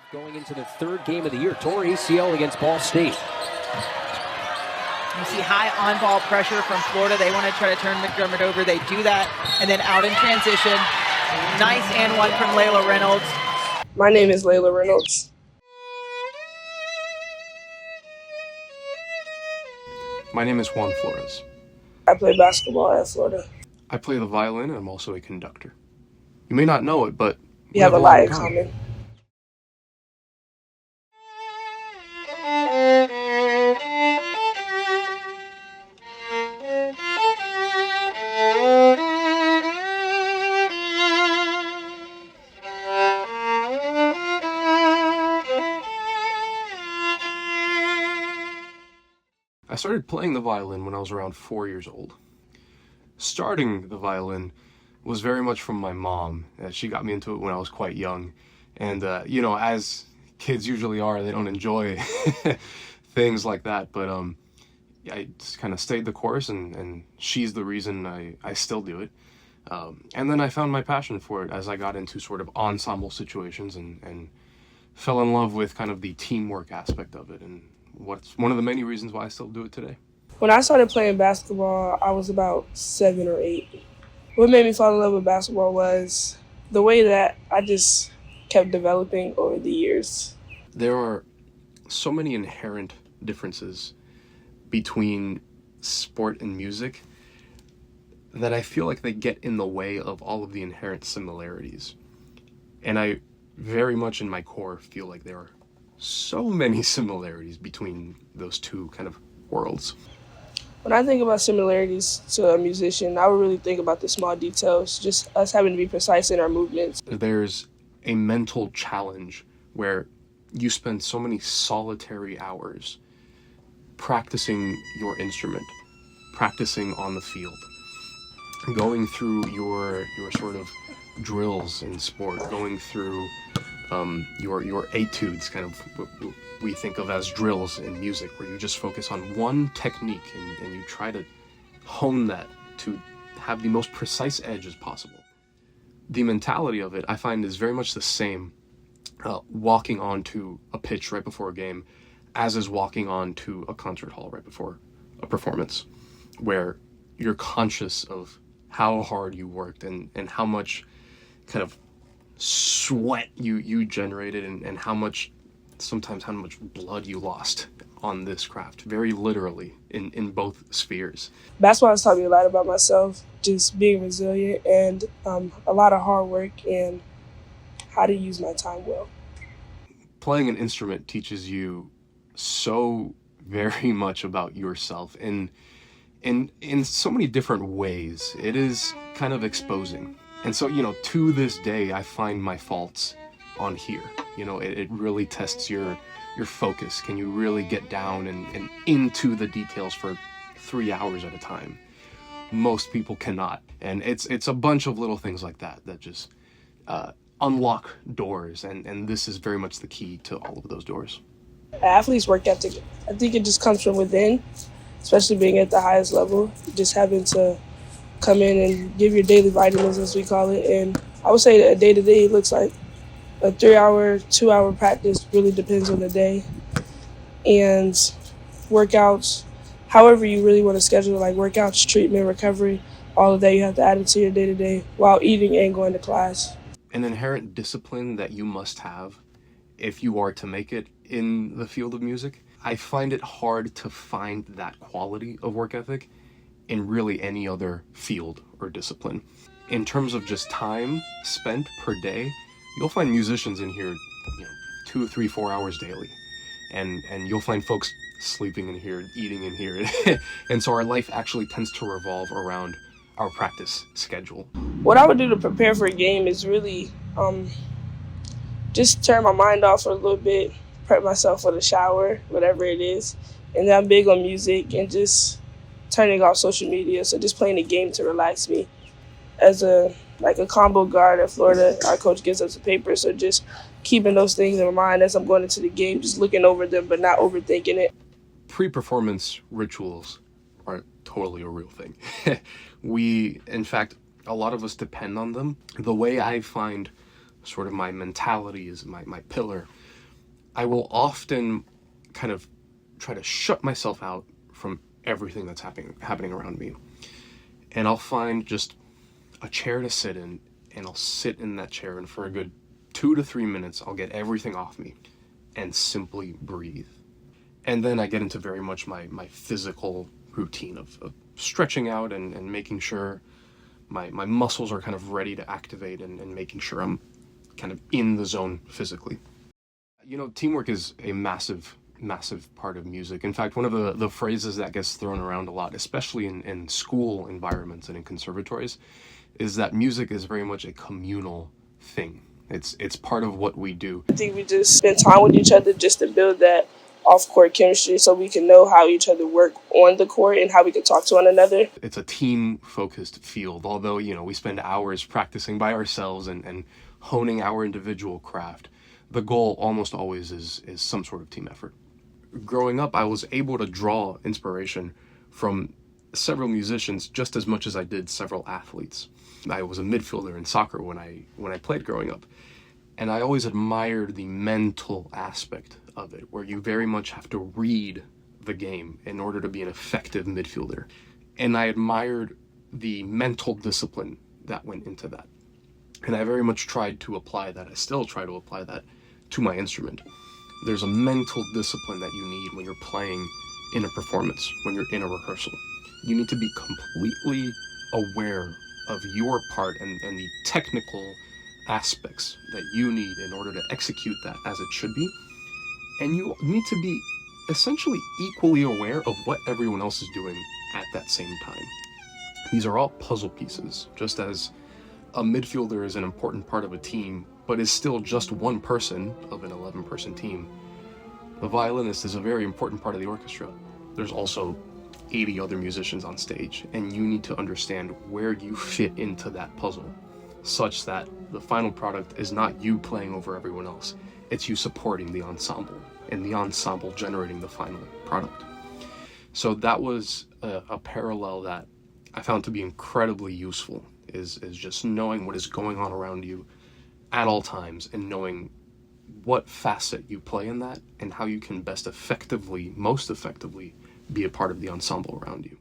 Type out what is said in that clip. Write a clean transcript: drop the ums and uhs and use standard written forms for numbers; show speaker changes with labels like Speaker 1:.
Speaker 1: Going into the third game of the year, tore ACL against Ball State.
Speaker 2: You see high on-ball pressure from Florida. They want to try to turn McDermott over. They do that, and then out in transition. Nice and one from Laila Reynolds.
Speaker 3: My name is Laila Reynolds.
Speaker 4: My name is Juan Florez.
Speaker 3: I play basketball at Florida.
Speaker 4: I play the violin and I'm also a conductor. You may not know it, but
Speaker 3: We have a lot in common.
Speaker 4: I started playing the violin when I was around 4 years old. Starting the violin was very much from my mom. She got me into it when I was quite young. And, as kids usually are, they don't enjoy things like that. But I just kind of stayed the course, and she's the reason I still do it. And then I found my passion for it as I got into sort of ensemble situations and fell in love with kind of the teamwork aspect of it. And what's one of the many reasons why I still do it today.
Speaker 3: When I started playing basketball, I was about 7 or 8. What made me fall in love with basketball was the way that I just kept developing over the years.
Speaker 4: There are so many inherent differences between sport and music that I feel like they get in the way of all of the inherent similarities. And I very much in my core feel like there are so many similarities between those two kind of worlds.
Speaker 3: When I think about similarities to a musician, I would really think about the small details, just us having to be precise in our movements.
Speaker 4: There's a mental challenge where you spend so many solitary hours practicing your instrument, practicing on the field, going through your sort of drills in sport, going through your etudes, kind of what we think of as drills in music, where you just focus on one technique and you try to hone that to have the most precise edge as possible. The mentality of it, I find, is very much the same walking onto a pitch right before a game as is walking onto a concert hall right before a performance, where you're conscious of how hard you worked and how much kind of sweat you generated and how much blood you lost on this craft, very literally in both spheres.
Speaker 3: Basketball has taught me a lot about myself, just being resilient and a lot of hard work and how to use my time well.
Speaker 4: Playing an instrument teaches you so very much about yourself in so many different ways. It is kind of exposing. And so, to this day, I find my faults on here. It really tests your focus. Can you really get down and into the details for 3 hours at a time? Most people cannot. And it's a bunch of little things like that just unlock doors. And this is very much the key to all of those doors.
Speaker 3: Athletes' work ethic, I think it just comes from within, especially being at the highest level, just having to come in and give your daily vitamins, as we call it. And I would say that a day-to-day looks like a 3-hour, 2-hour practice, really depends on the day. And workouts, however you really want to schedule, like workouts, treatment, recovery, all of that you have to add into your day-to-day while eating and going to class.
Speaker 4: An inherent discipline that you must have if you are to make it in the field of music. I find it hard to find that quality of work ethic in really any other field or discipline. In terms of just time spent per day, you'll find musicians in here, 2, 3, 4 hours daily. And you'll find folks sleeping in here, eating in here. And so our life actually tends to revolve around our practice schedule.
Speaker 3: What I would do to prepare for a game is really just turn my mind off for a little bit, prep myself for the shower, whatever it is. And then I'm big on music and just turning off social media, so just playing a game to relax me. As a combo guard at Florida, our coach gives us a paper, so just keeping those things in my mind as I'm going into the game, just looking over them but not overthinking it.
Speaker 4: Pre-performance rituals are totally a real thing. In fact, a lot of us depend on them. The way I find sort of my mentality is my pillar, I will often kind of try to shut myself out from everything that's happening around me. And I'll find just a chair to sit in, and I'll sit in that chair, and for a good 2 to 3 minutes, I'll get everything off me and simply breathe. And then I get into very much my physical routine of stretching out and making sure my muscles are kind of ready to activate, and making sure I'm kind of in the zone physically. You know, teamwork is a massive part of music. In fact, one of the phrases that gets thrown around a lot, especially in school environments and in conservatories, is that music is very much a communal thing. It's part of what we do.
Speaker 3: I think we just spend time with each other just to build that off-court chemistry so we can know how each other work on the court and how we can talk to one another.
Speaker 4: It's a team-focused field, although, you know, we spend hours practicing by ourselves and honing our individual craft. The goal almost always is some sort of team effort. Growing up, I was able to draw inspiration from several musicians just as much as I did several athletes. I was a midfielder in soccer when I played growing up, and I always admired the mental aspect of it, where you very much have to read the game in order to be an effective midfielder. And I admired the mental discipline that went into that. And I very much tried to apply that. I still try to apply that to my instrument. There's a mental discipline that you need when you're playing in a performance, when you're in a rehearsal. You need to be completely aware of your part and the technical aspects that you need in order to execute that as it should be. And you need to be essentially equally aware of what everyone else is doing at that same time. These are all puzzle pieces, just as a midfielder is an important part of a team, but is still just one person of an 11-person team. The violinist is a very important part of the orchestra. There's also 80 other musicians on stage, and you need to understand where you fit into that puzzle, such that the final product is not you playing over everyone else. It's you supporting the ensemble, and the ensemble generating the final product. So that was a parallel that I found to be incredibly useful, is just knowing what is going on around you at all times, and knowing what facet you play in that, and how you can most effectively be a part of the ensemble around you.